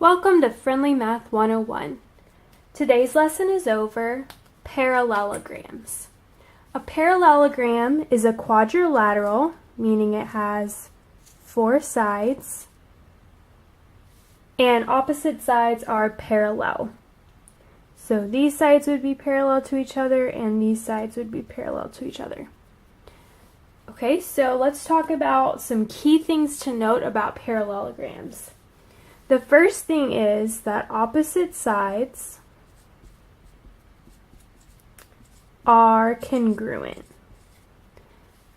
Welcome to Friendly Math 101. Today's lesson is over parallelograms. A parallelogram is a quadrilateral, meaning it has 4 sides, and opposite sides are parallel. So these sides would be parallel to each other, and these sides would be parallel to each other. Okay, so let's talk about some key things to note about parallelograms. The first thing is that opposite sides are congruent.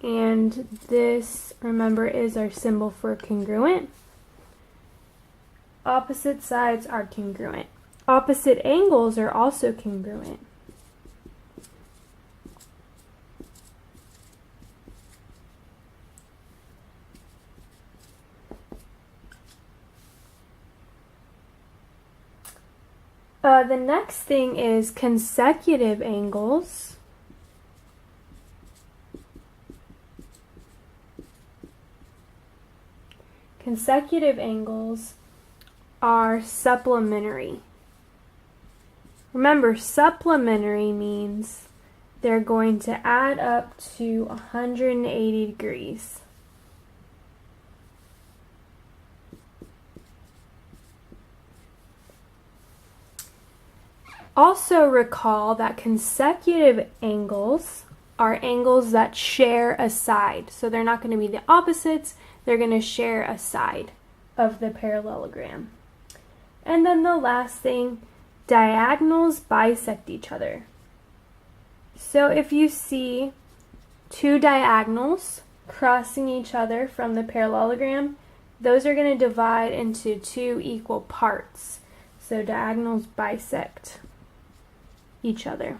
And this, remember, is our symbol for congruent. Opposite sides are congruent. Opposite angles are also congruent. The next thing is consecutive angles. Consecutive angles are supplementary. Remember, supplementary means they're going to add up to 180 degrees. Also recall that consecutive angles are angles that share a side. So they're not going to be the opposites, they're going to share a side of the parallelogram. And then the last thing, diagonals bisect each other. So if you see two diagonals crossing each other from the parallelogram, those are going to divide into two equal parts. So diagonals bisect each other.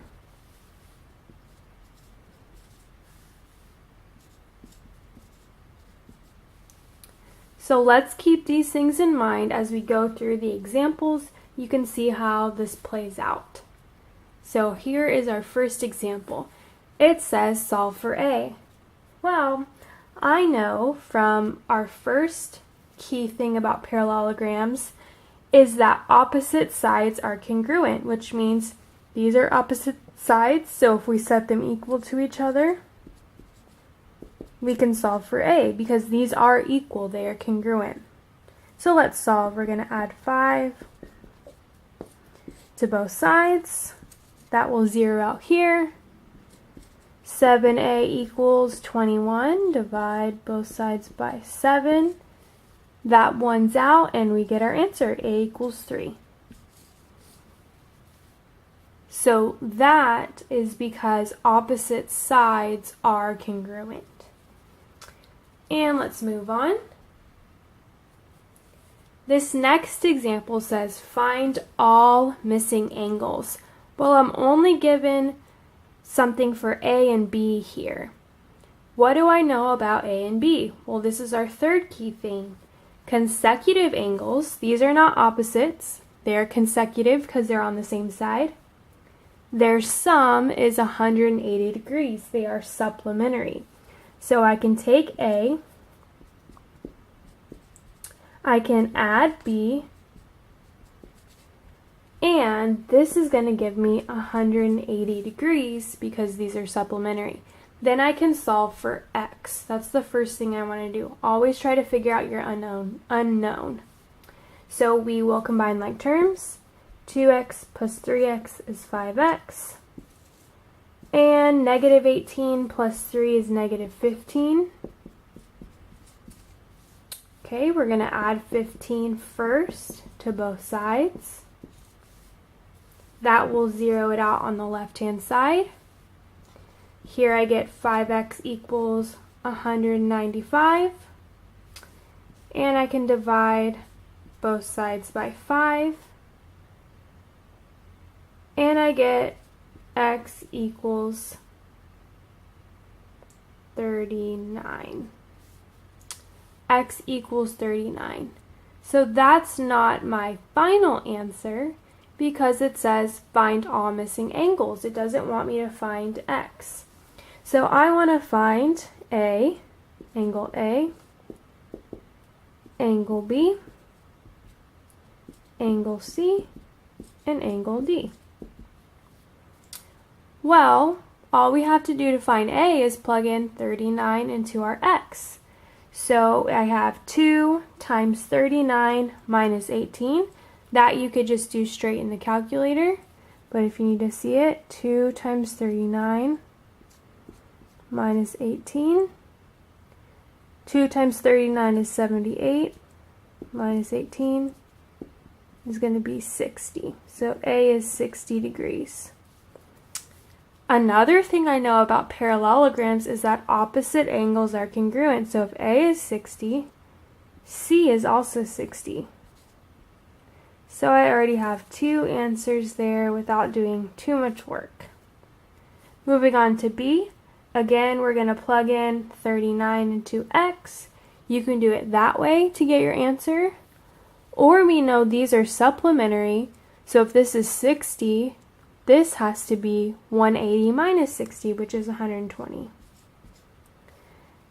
So let's keep these things in mind as we go through the examples. You can see how this plays out. So here is our first example. It says solve for A. Well, I know from our first key thing about parallelograms is that opposite sides are congruent, which means these are opposite sides, so if we set them equal to each other, we can solve for A because these are equal, they are congruent. So let's solve. We're going to add 5 to both sides. That will zero out here. 7A equals 21. Divide both sides by 7. That one's out and we get our answer. A equals 3. So that is because opposite sides are congruent. And let's move on. This next example says find all missing angles. Well, I'm only given something for A and B here. What do I know about A and B? Well, this is our third key thing. Consecutive angles, these are not opposites. They're consecutive because they're on the same side. Their sum is 180 degrees. They are supplementary. So I can take A, I can add B, and this is going to give me 180 degrees because these are supplementary. Then I can solve for X. That's the first thing I want to do. Always try to figure out your unknown. So we will combine like terms. 2x plus 3x is 5x. And negative 18 plus 3 is negative 15. Okay, we're going to add 15 first to both sides. That will zero it out on the left-hand side. Here I get 5x equals 195. And I can divide both sides by 5. And I get x equals 39. X equals 39. So that's not my final answer because it says find all missing angles. It doesn't want me to find x. So I want to find angle A, angle B, angle C, and angle D. Well, all we have to do to find A is plug in 39 into our x. So I have 2 times 39 minus 18. That you could just do straight in the calculator. But if you need to see it, 2 times 39 minus 18. 2 times 39 is 78. Minus 18 is going to be 60. So A is 60 degrees. Another thing I know about parallelograms is that opposite angles are congruent. So if A is 60, C is also 60. So I already have 2 answers there without doing too much work. Moving on to B, again we're going to plug in 39 into x. You can do it that way to get your answer. Or we know these are supplementary, so if this is 60, this has to be 180 minus 60, which is 120.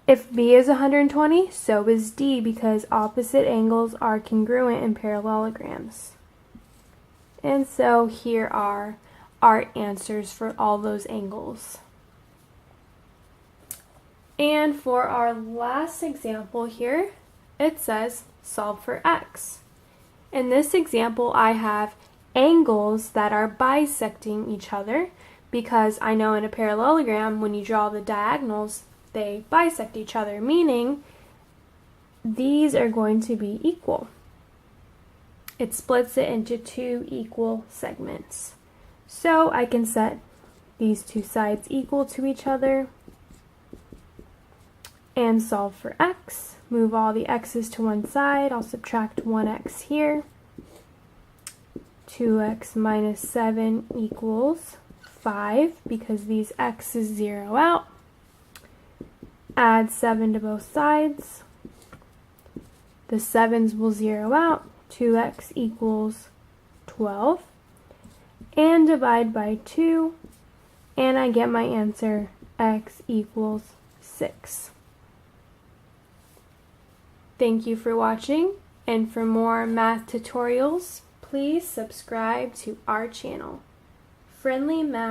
If B is 120, so is D, because opposite angles are congruent in parallelograms. And so here are our answers for all those angles. And for our last example here, it says solve for x. In this example, I have angles that are bisecting each other, because I know in a parallelogram, when you draw the diagonals, they bisect each other, meaning these are going to be equal. It splits it into 2 equal segments. So I can set these 2 sides equal to each other and solve for x. Move all the x's to one side. I'll subtract 1x here. 2x minus 7 equals 5, because these x's zero out. Add 7 to both sides. The 7's will zero out. 2x equals 12. And divide by 2. And I get my answer, x equals 6. Thank you for watching, and for more math tutorials, please subscribe to our channel. Friendly Math